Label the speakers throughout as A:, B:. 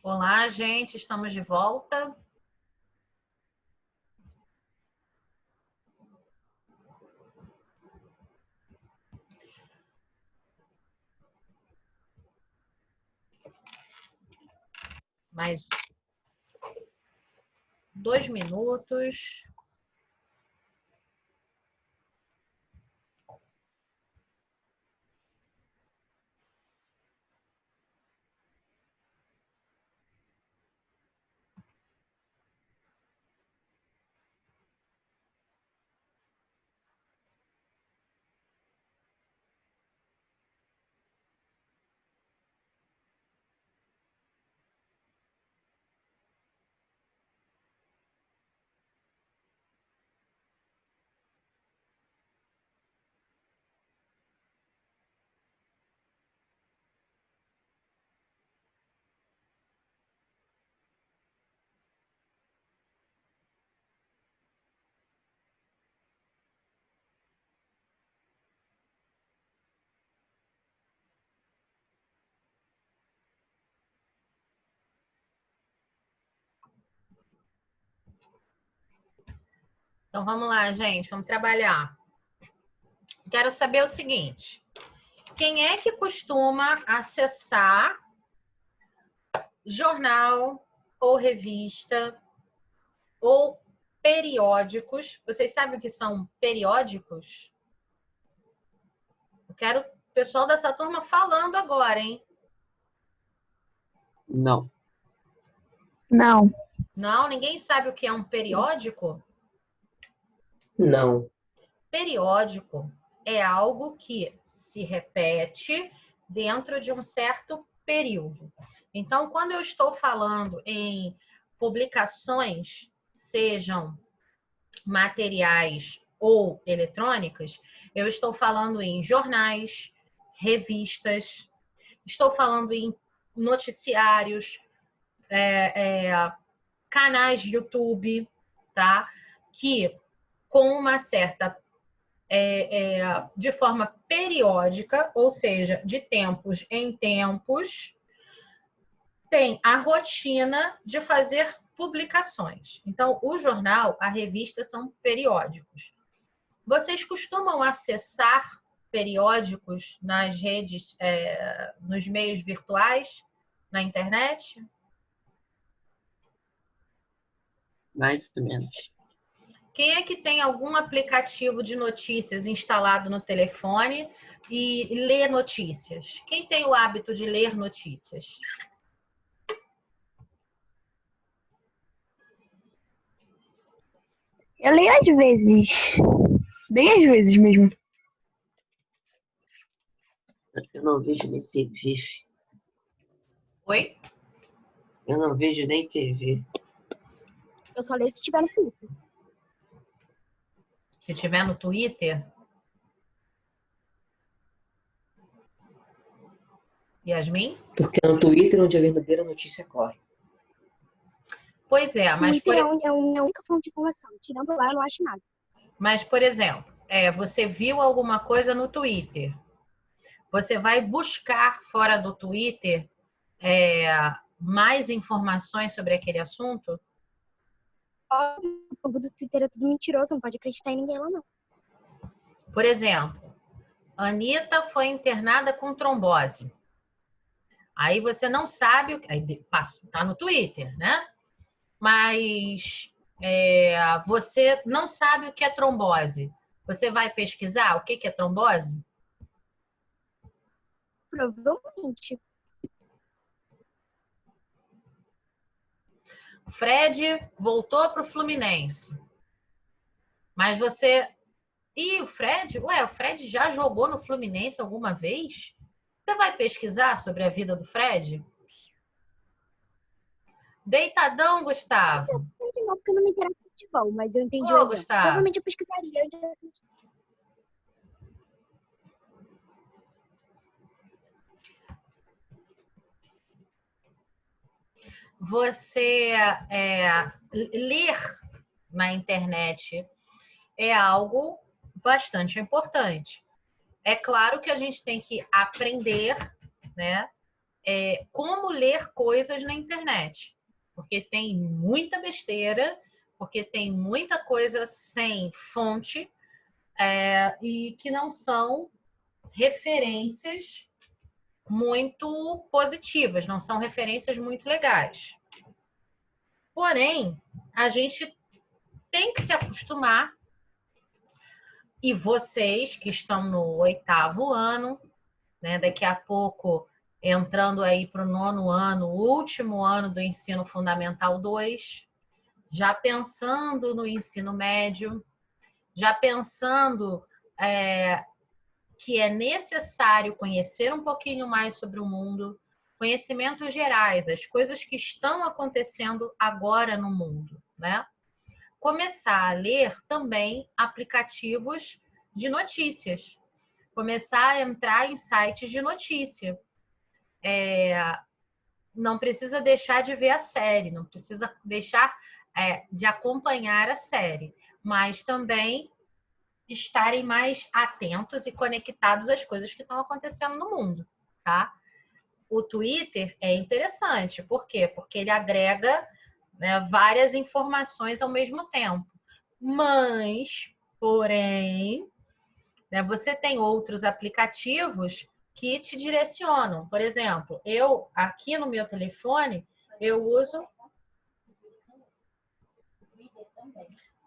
A: Olá, gente, estamos de volta. Mais 2 minutos. Então, vamos lá, gente, vamos trabalhar. Quero saber o seguinte: quem é que costuma acessar jornal ou revista ou periódicos? Vocês sabem o que são periódicos? Eu quero o pessoal dessa turma falando agora, hein?
B: Não.
C: Não.
A: Não, ninguém sabe o que é um periódico?
B: Não.
A: Periódico é algo que se repete dentro de um certo período. Então, quando eu estou falando em publicações, sejam materiais ou eletrônicas, eu estou falando em jornais, revistas, estou falando em noticiários, canais de YouTube, tá? Que com uma certa de forma periódica, ou seja, de tempos em tempos, tem a rotina de fazer publicações. Então, o jornal, a revista são periódicos. Vocês costumam acessar periódicos nas redes, nos meios virtuais, na internet?
B: Mais ou menos.
A: Quem é que tem algum aplicativo de notícias instalado no telefone e lê notícias? Quem tem o hábito de ler notícias?
C: Eu leio às vezes. Bem às vezes mesmo.
B: Eu não vejo nem TV.
A: Oi?
B: Eu não vejo nem TV.
C: Eu só leio se tiver no Twitter.
A: Se tiver no Twitter? Yasmin?
D: Porque no Twitter, onde a verdadeira notícia corre.
A: Pois é, mas
C: Twitter é a única fonte de informação. Tirando lá, eu não acho nada.
A: Mas, por exemplo, você viu alguma coisa no Twitter. Você vai buscar fora do Twitter mais informações sobre aquele assunto?
C: Óbvio, o povo do Twitter é tudo mentiroso, não pode acreditar em ninguém lá, não.
A: Por exemplo, Anitta foi internada com trombose. Aí você não sabe, está no Twitter, né? Mas você não sabe o que é trombose. Você vai pesquisar o que é trombose?
C: Provavelmente.
A: Fred voltou para o Fluminense. Mas você... E o Fred? Ué, o Fred já jogou no Fluminense alguma vez? Você vai pesquisar sobre a vida do Fred? Deitadão, Gustavo.
C: Não, porque eu não me interesso em futebol, mas eu entendi o exemplo.
A: Gustavo.
C: Provavelmente eu pesquisaria.
A: Você ler na internet é algo bastante importante. É claro que a gente tem que aprender, né, como ler coisas na internet. Porque tem muita besteira, porque tem muita coisa sem fonte e que não são referências muito positivas, não são referências muito legais. Porém, a gente tem que se acostumar, e vocês que estão no 8º ano, né, daqui a pouco entrando aí para o 9º ano, o último ano do ensino fundamental 2, já pensando no ensino médio, já pensando que é necessário conhecer um pouquinho mais sobre o mundo, conhecimentos gerais, as coisas que estão acontecendo agora no mundo, né? Começar a ler também aplicativos de notícias, começar a entrar em sites de notícia. Não precisa deixar de ver a série, não precisa deixar de acompanhar a série, mas também estarem mais atentos e conectados às coisas que estão acontecendo no mundo, tá? O Twitter é interessante, por quê? Porque ele agrega, né, várias informações ao mesmo tempo. Mas, porém, né, você tem outros aplicativos que te direcionam. Por exemplo, eu, aqui no meu telefone, eu uso...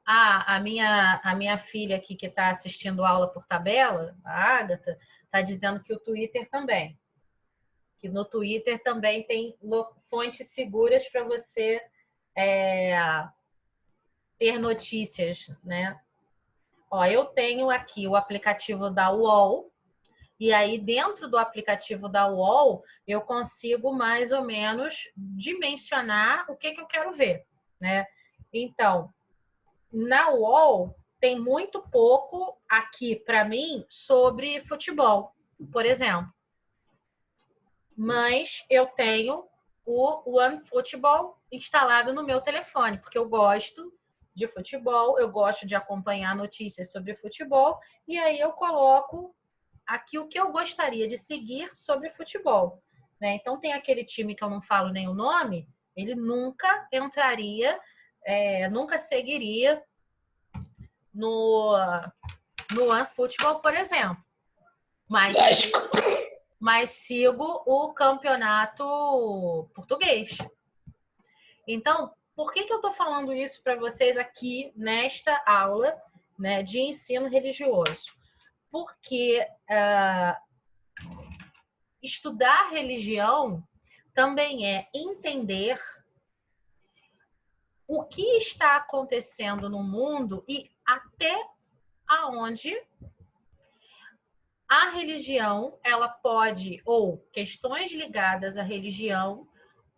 A: a minha filha aqui que está assistindo aula por tabela, a Ágata, está dizendo que o Twitter também. Que no Twitter também tem fontes seguras para você ter notícias, né? Ó, eu tenho aqui o aplicativo da UOL, e aí dentro do aplicativo da UOL eu consigo mais ou menos dimensionar o que eu quero ver, né? Então, na UOL tem muito pouco aqui para mim sobre futebol, por exemplo. Mas eu tenho o OneFootball instalado no meu telefone, porque eu gosto de futebol, eu gosto de acompanhar notícias sobre futebol, e aí eu coloco aqui o que eu gostaria de seguir sobre futebol, né? Então tem aquele time que eu não falo nem o nome, ele nunca entraria, nunca seguiria no OneFootball, por exemplo. Mas sigo o campeonato português. Então, por que eu estou falando isso para vocês aqui nesta aula, né, de ensino religioso? Porque estudar religião também é entender o que está acontecendo no mundo e até aonde a religião, ela pode, ou questões ligadas à religião,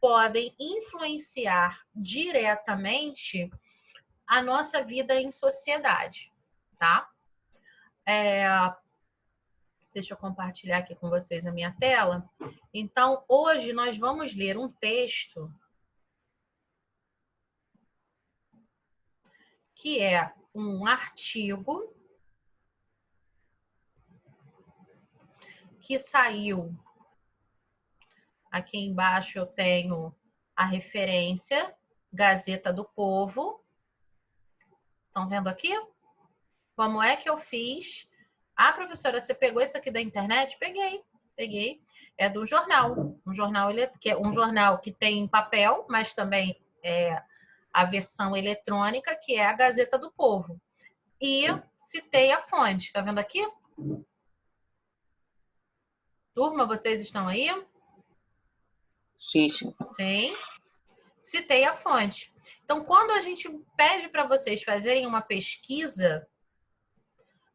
A: podem influenciar diretamente a nossa vida em sociedade, tá? Deixa eu compartilhar aqui com vocês a minha tela. Então, hoje nós vamos ler um texto que é um artigo que saiu. Aqui embaixo eu tenho a referência, Gazeta do Povo. Estão vendo aqui? Como é que eu fiz? Ah, professora, você pegou isso aqui da internet? Peguei. É do jornal. Um jornal que tem papel, mas também a versão eletrônica, que é a Gazeta do Povo. E citei a fonte. Tá vendo aqui? Turma, vocês estão aí?
B: Sim.
A: Sim. Citei a fonte. Então, quando a gente pede para vocês fazerem uma pesquisa,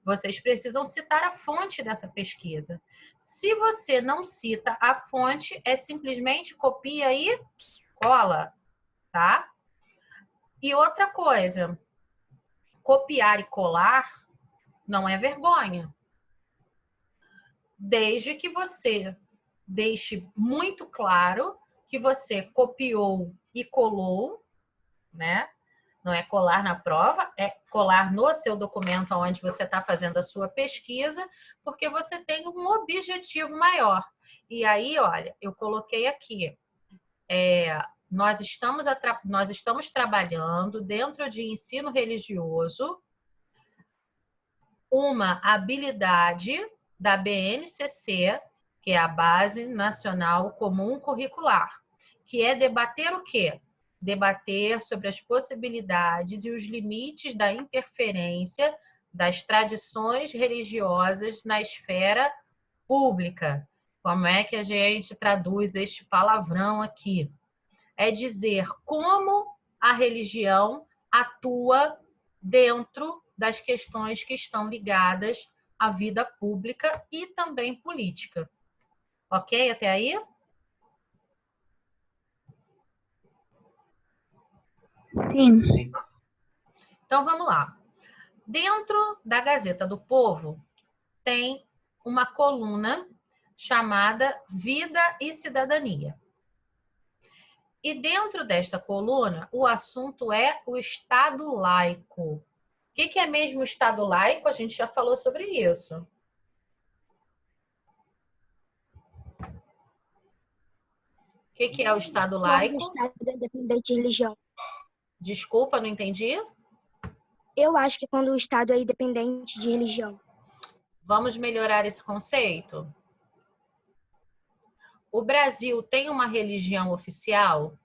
A: vocês precisam citar a fonte dessa pesquisa. Se você não cita a fonte, é simplesmente copia e cola, tá? E outra coisa, copiar e colar não é vergonha. Desde que você deixe muito claro que você copiou e colou, né? Não é colar na prova, é colar no seu documento onde você está fazendo a sua pesquisa, porque você tem um objetivo maior. E aí, olha, eu coloquei aqui. Nós estamos trabalhando dentro de ensino religioso uma habilidade da BNCC, que é a Base Nacional Comum Curricular, que é debater o quê? Debater sobre as possibilidades e os limites da interferência das tradições religiosas na esfera pública. Como é que a gente traduz este palavrão aqui? É dizer como a religião atua dentro das questões que estão ligadas à vida pública e também política. Ok? Até aí?
C: Sim.
B: Sim.
A: Então, vamos lá. Dentro da Gazeta do Povo, tem uma coluna chamada Vida e Cidadania. E dentro desta coluna, o assunto é o Estado laico. O que é mesmo o Estado laico? A gente já falou sobre isso. O que é o Estado laico?
C: O Estado é independente de religião.
A: Desculpa, não entendi.
C: Eu acho que quando o Estado é independente de religião.
A: Vamos melhorar esse conceito? O Brasil tem uma religião oficial?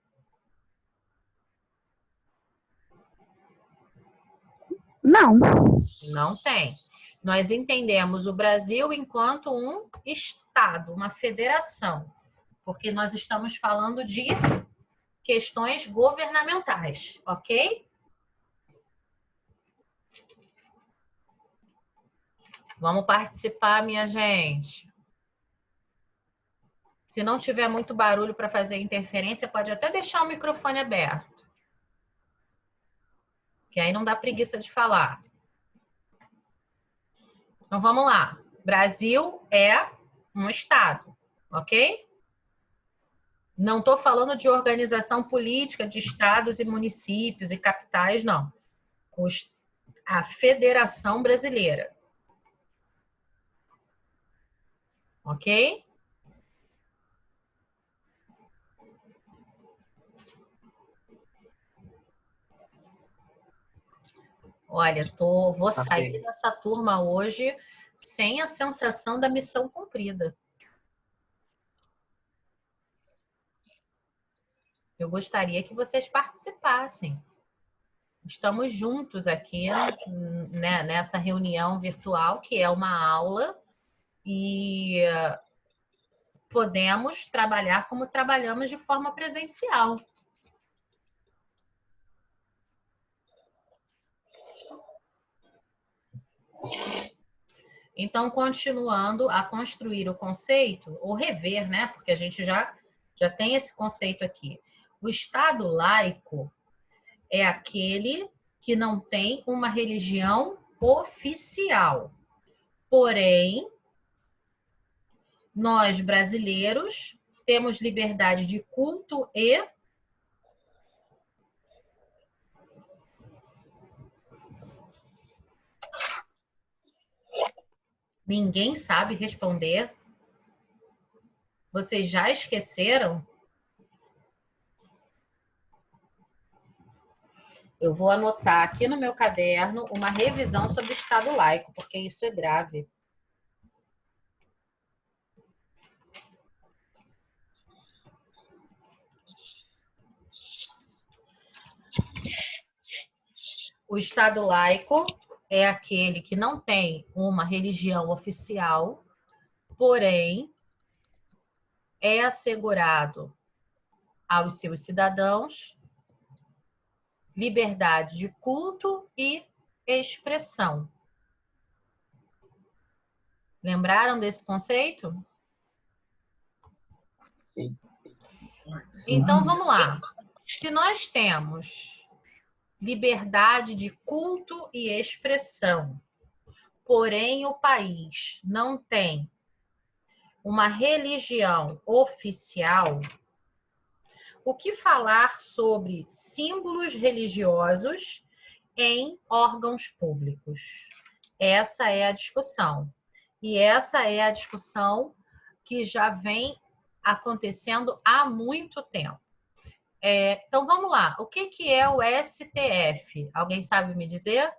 C: Não.
A: Não tem. Nós entendemos o Brasil enquanto um Estado, uma federação, porque nós estamos falando de questões governamentais, ok? Vamos participar, minha gente. Se não tiver muito barulho para fazer interferência, pode até deixar o microfone aberto. Que aí não dá preguiça de falar. Então, vamos lá. Brasil é um estado, ok? Não estou falando de organização política de estados e municípios e capitais, não. A Federação Brasileira. Ok? Olha, vou sair dessa turma hoje sem a sensação da missão cumprida. Eu gostaria que vocês participassem. Estamos juntos aqui, né, nessa reunião virtual, que é uma aula, e podemos trabalhar como trabalhamos de forma presencial. Então, continuando a construir o conceito, ou rever, né? Porque a gente já tem esse conceito aqui. O Estado laico é aquele que não tem uma religião oficial. Porém, nós brasileiros temos liberdade de culto e ninguém sabe responder. Vocês já esqueceram? Eu vou anotar aqui no meu caderno uma revisão sobre o Estado laico, porque isso é grave. O Estado laico é aquele que não tem uma religião oficial, porém é assegurado aos seus cidadãos liberdade de culto e expressão. Lembraram desse conceito?
B: Sim.
A: Então, vamos lá. Se nós temos liberdade de culto e expressão, porém o país não tem uma religião oficial, o que falar sobre símbolos religiosos em órgãos públicos? Essa é a discussão. E essa é a discussão que já vem acontecendo há muito tempo. Então, vamos lá. O que é o STF? Alguém sabe me dizer?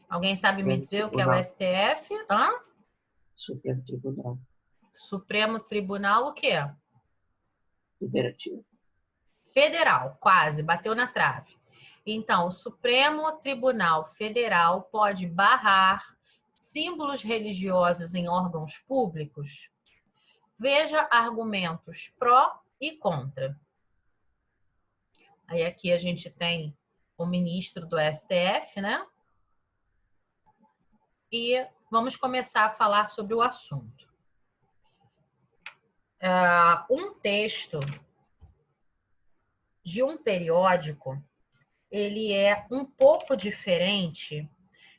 A: Alguém sabe me dizer o que é o STF?
B: Supremo Tribunal
A: Supremo Tribunal o quê?
B: Federativo.
A: Federal, quase, bateu na trave. Então, o Supremo Tribunal Federal pode barrar símbolos religiosos em órgãos públicos? Veja argumentos pró e contra. Aí aqui a gente tem o ministro do STF, né? E vamos começar a falar sobre o assunto. Um texto de um periódico, ele é um pouco diferente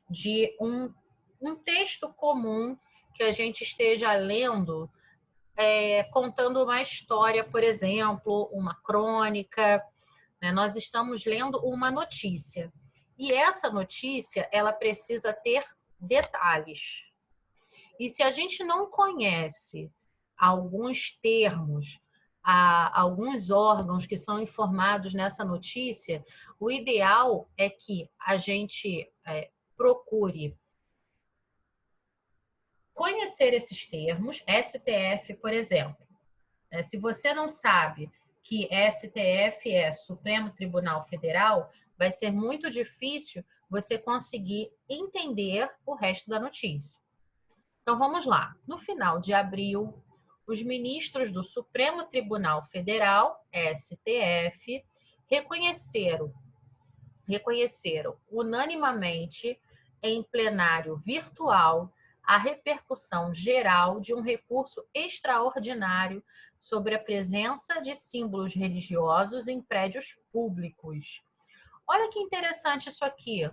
A: de um texto comum que a gente esteja lendo, contando uma história, por exemplo, uma crônica, né? Nós estamos lendo uma notícia. E essa notícia, ela precisa ter detalhes. E se a gente não conhece alguns termos, alguns órgãos que são informados nessa notícia, o ideal é que a gente procure conhecer esses termos. STF, por exemplo. Se você não sabe que STF é Supremo Tribunal Federal, vai ser muito difícil você conseguir entender o resto da notícia. Então, vamos lá. No final de abril, os ministros do Supremo Tribunal Federal, STF, reconheceram unanimamente em plenário virtual a repercussão geral de um recurso extraordinário sobre a presença de símbolos religiosos em prédios públicos. Olha que interessante isso aqui.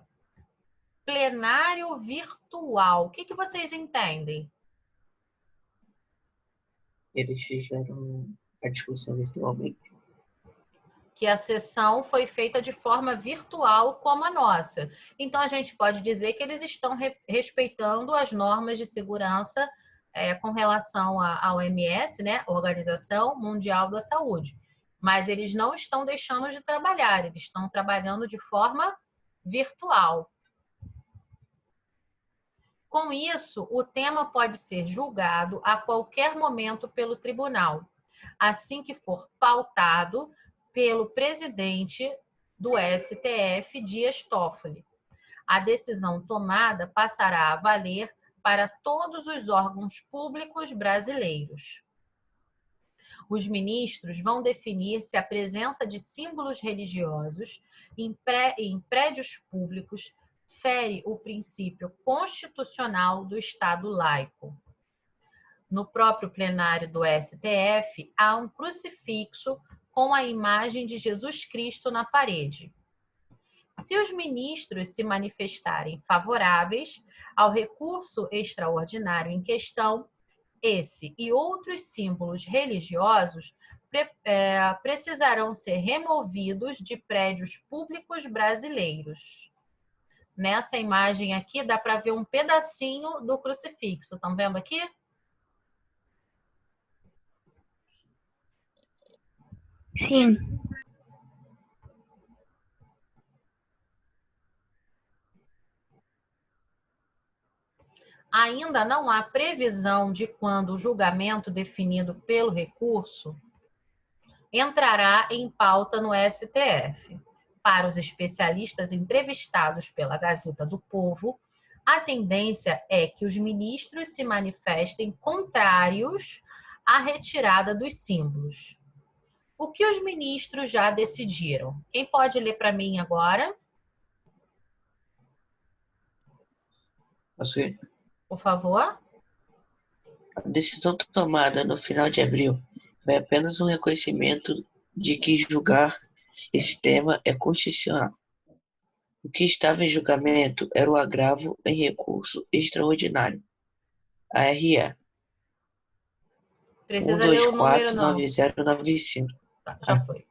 A: Plenário virtual. O que vocês entendem?
B: Eles fizeram a discussão virtualmente.
A: Que a sessão foi feita de forma virtual como a nossa. Então, a gente pode dizer que eles estão respeitando as normas de segurança com relação à OMS, né? Organização Mundial da Saúde. Mas eles não estão deixando de trabalhar, eles estão trabalhando de forma virtual. Com isso, o tema pode ser julgado a qualquer momento pelo tribunal, assim que for pautado pelo presidente do STF, Dias Toffoli. A decisão tomada passará a valer para todos os órgãos públicos brasileiros. Os ministros vão definir se a presença de símbolos religiosos em prédios públicos fere o princípio constitucional do Estado laico. No próprio plenário do STF, há um crucifixo com a imagem de Jesus Cristo na parede. Se os ministros se manifestarem favoráveis ao recurso extraordinário em questão, esse e outros símbolos religiosos precisarão ser removidos de prédios públicos brasileiros. Nessa imagem aqui, dá para ver um pedacinho do crucifixo. Estão vendo aqui?
C: Sim.
A: Ainda não há previsão de quando o julgamento definido pelo recurso entrará em pauta no STF. Para os especialistas entrevistados pela Gazeta do Povo, a tendência é que os ministros se manifestem contrários à retirada dos símbolos. O que os ministros já decidiram? Quem pode ler para mim agora?
B: Você?
A: Por favor.
B: A decisão tomada no final de abril foi apenas um reconhecimento de que julgar esse tema é constitucional. O que estava em julgamento era o agravo em recurso extraordinário, ARE.
A: Precisa ler o número, não.
B: 1249095.
A: Tá, já foi.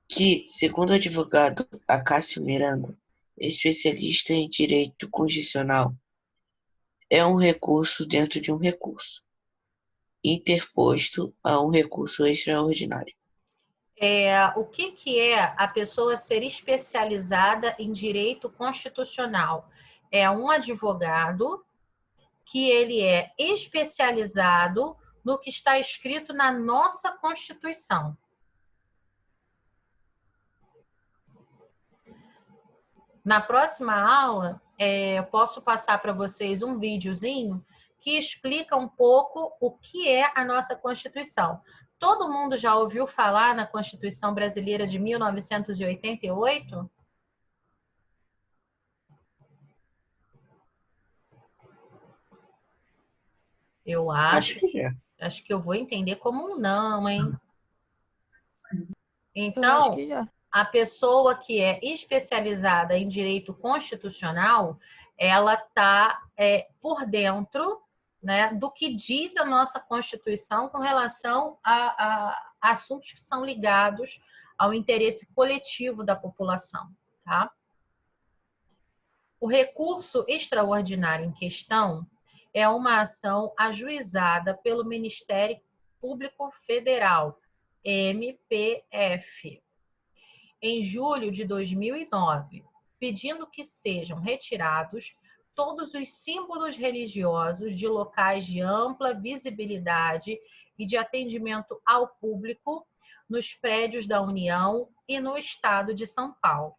B: Que, segundo o advogado Acácio Miranda, especialista em direito constitucional, é um recurso dentro de um recurso, interposto a um recurso extraordinário.
A: O que é a pessoa ser especializada em direito constitucional? É um advogado que ele é especializado no que está escrito na nossa Constituição. Na próxima aula, eu posso passar para vocês um videozinho que explica um pouco o que é a nossa Constituição. Todo mundo já ouviu falar na Constituição Brasileira de 1988? Eu acho que eu vou entender como um não, hein? Então, a pessoa que é especializada em direito constitucional, ela está por dentro, né, do que diz a nossa Constituição com relação a assuntos que são ligados ao interesse coletivo da população, tá? O recurso extraordinário em questão é uma ação ajuizada pelo Ministério Público Federal, MPF, em julho de 2009, pedindo que sejam retirados todos os símbolos religiosos de locais de ampla visibilidade e de atendimento ao público nos prédios da União e no estado de São Paulo.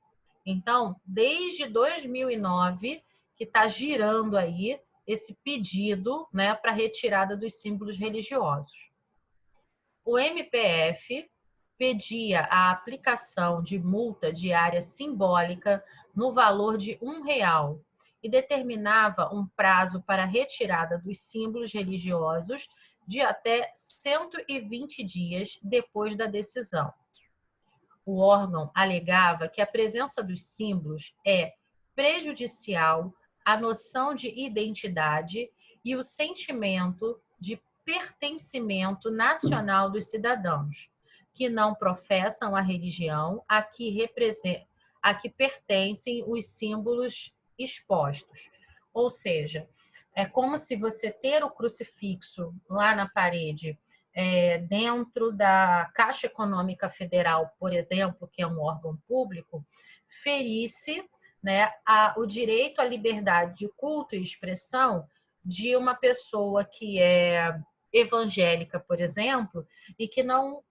A: Então, desde 2009, que está girando aí esse pedido, né, para retirada dos símbolos religiosos. O MPF pedia a aplicação de multa diária simbólica no valor de R$ 1 e determinava um prazo para retirada dos símbolos religiosos de até 120 dias depois da decisão. O órgão alegava que a presença dos símbolos é prejudicial à noção de identidade e o sentimento de pertencimento nacional dos cidadãos, que não professam a religião a que pertencem os símbolos expostos. Ou seja, é como se você ter o crucifixo lá na parede, dentro da Caixa Econômica Federal, por exemplo, que é um órgão público, ferisse, né, o direito à liberdade de culto e expressão de uma pessoa que é evangélica, por exemplo, e que não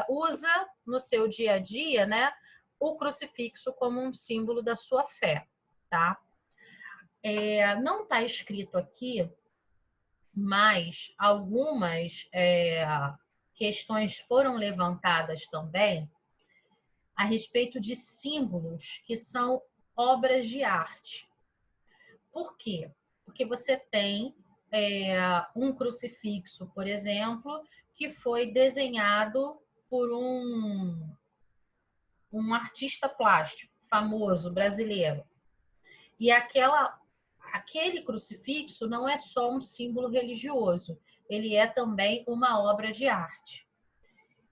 A: usa no seu dia a dia, né, o crucifixo como um símbolo da sua fé, tá? Não está escrito aqui, mas algumas questões foram levantadas também a respeito de símbolos que são obras de arte. Por quê? Porque você tem um crucifixo, por exemplo, que foi desenhado por um artista plástico famoso brasileiro. E aquele crucifixo não é só um símbolo religioso, ele é também uma obra de arte.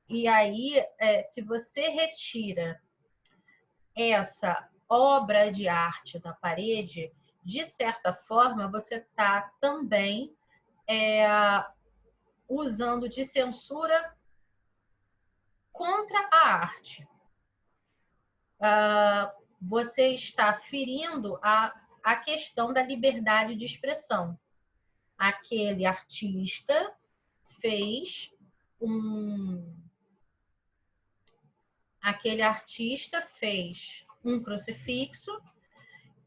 A: E aí, se você retira essa obra de arte da parede, de certa forma, você está também usando de censura contra a arte. Você está ferindo a questão da liberdade de expressão. Aquele artista fez um crucifixo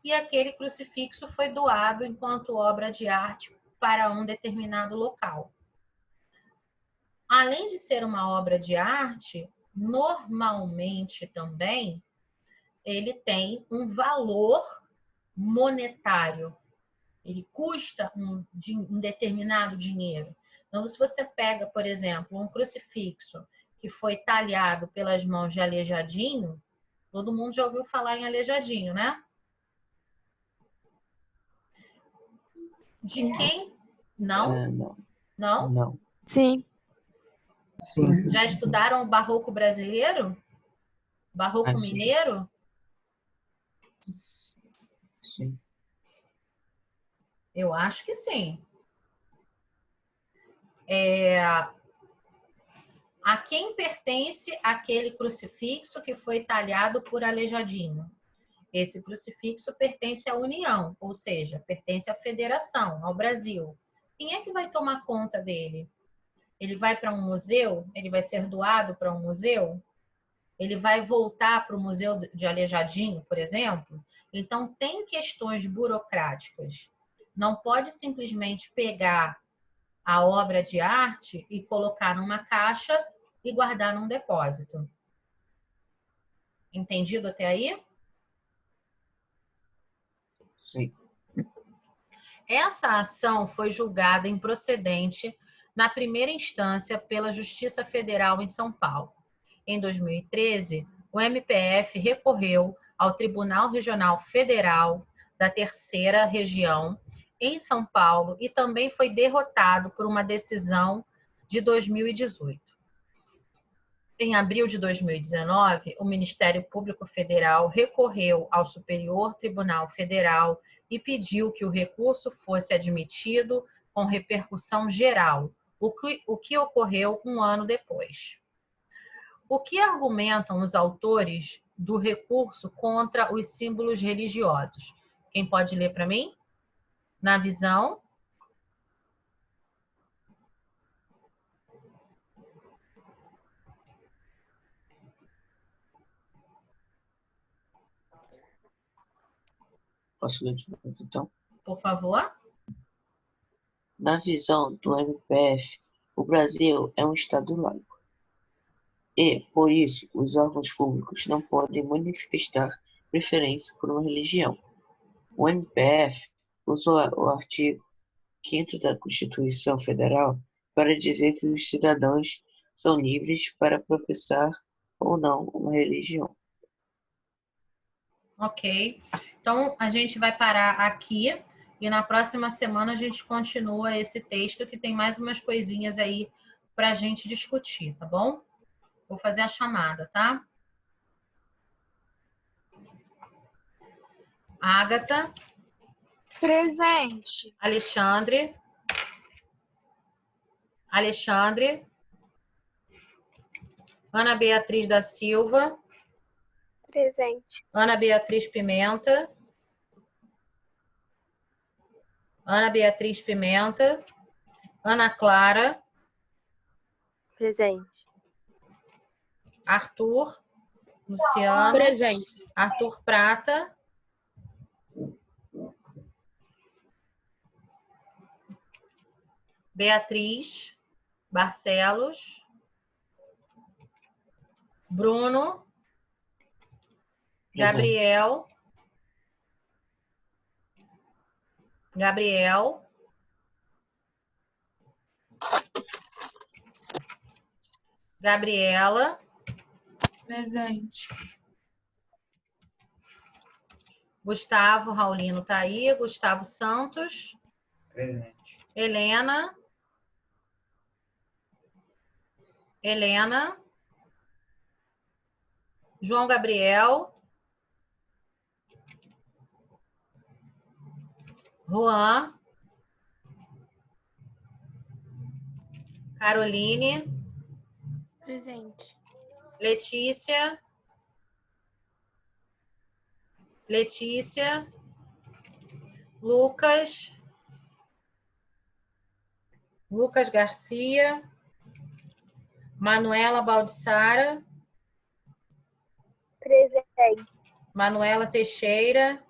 A: e aquele crucifixo foi doado enquanto obra de arte para um determinado local. Além de ser uma obra de arte, normalmente também ele tem um valor monetário. Ele custa um determinado dinheiro. Então, se você pega, por exemplo, um crucifixo que foi talhado pelas mãos de Aleijadinho, todo mundo já ouviu falar em Aleijadinho, né? De quem? Não? Não?
B: Não.
C: Sim.
D: Sim.
A: Já estudaram o barroco brasileiro? Barroco mineiro?
B: Sim.
A: Eu acho que sim. A quem pertence aquele crucifixo que foi talhado por Aleijadinho? Esse crucifixo pertence à União, ou seja, pertence à Federação, ao Brasil. Quem é que vai tomar conta dele? Ele vai para um museu? Ele vai ser doado para um museu? Ele vai voltar para o Museu de Aleijadinho, por exemplo? Então, tem questões burocráticas. Não pode simplesmente pegar a obra de arte e colocar numa caixa e guardar num depósito. Entendido até aí?
B: Sim.
A: Essa ação foi julgada improcedente na primeira instância pela Justiça Federal em São Paulo. Em 2013, o MPF recorreu ao Tribunal Regional Federal da Terceira Região em São Paulo e também foi derrotado por uma decisão de 2018. Em abril de 2019, o Ministério Público Federal recorreu ao Superior Tribunal Federal e pediu que o recurso fosse admitido com repercussão geral, o que ocorreu um ano depois. O que argumentam os autores do recurso contra os símbolos religiosos? Quem pode ler para mim? Na visão.
B: Posso ler de novo, então?
A: Por favor.
B: Na visão do MPF, o Brasil é um Estado laico. E, por isso, os órgãos públicos não podem manifestar preferência por uma religião. O MPF usou o artigo 5º da Constituição Federal para dizer que os cidadãos são livres para professar ou não uma religião.
A: Ok. Então, a gente vai parar aqui e na próxima semana a gente continua esse texto que tem mais umas coisinhas aí para a gente discutir, tá bom? Vou fazer a chamada, tá? Ágata.
E: Presente.
A: Alexandre. Alexandre. Ana Beatriz da Silva.
C: Presente.
A: Ana Beatriz Pimenta. Ana Beatriz Pimenta. Ana Clara.
C: Presente.
A: Arthur. Luciano.
E: Presente.
A: Arthur Prata. Beatriz Barcelos. Bruno. Gabriel. Gabriel. Gabriela.
E: Presente.
A: Gustavo Raulino tá aí. Gustavo Santos.
D: Presente.
A: Helena. Helena. João Gabriel. Juan. Caroline.
C: Presente.
A: Letícia. Letícia. Lucas. Lucas Garcia. Manuela Baldissara.
C: Presente.
A: Manuela Teixeira.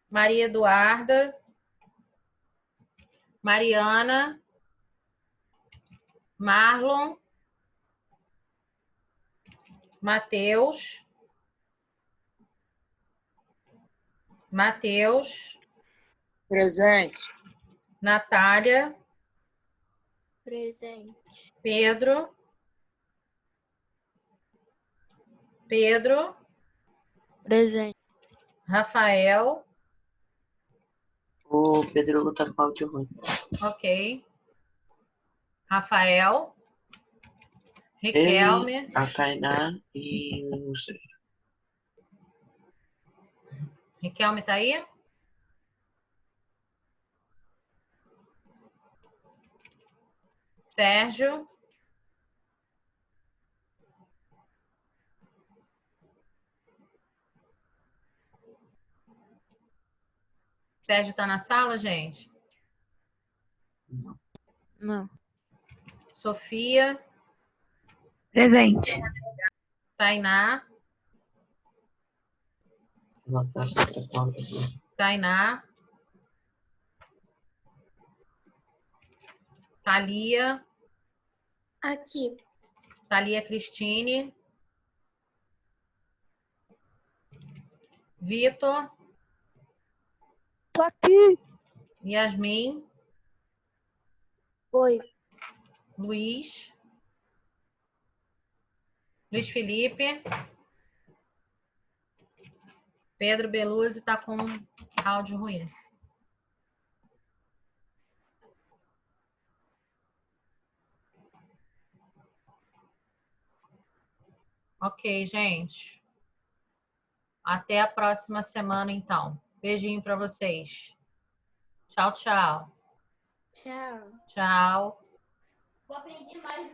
A: Maria Eduarda. Mariana. Marlon. Mateus. Mateus.
E: Presente.
A: Natália.
C: Presente.
A: Pedro. Pedro.
C: Presente.
A: Rafael.
B: O Pedro Hugo tá com áudio ruim.
A: Ok. Rafael.
B: Ele,
A: Riquelme.
B: a Tainá e o Sérgio.
A: Riquelme tá aí? Sérgio? Sérgio tá na sala, gente?
E: Não.
A: Sofia?
C: Presente.
A: Tainá? Tainá? Thalia?
C: Aqui.
A: Thalia Cristine? Vitor?
C: Tô aqui.
A: Yasmin?
C: Oi.
A: Luiz? Luiz Felipe? Pedro Beluzzi tá com áudio ruim. Ok, gente. Até a próxima semana, então. Beijinho para vocês. Tchau, tchau.
C: Tchau.
A: Tchau.
C: Vou aprender mais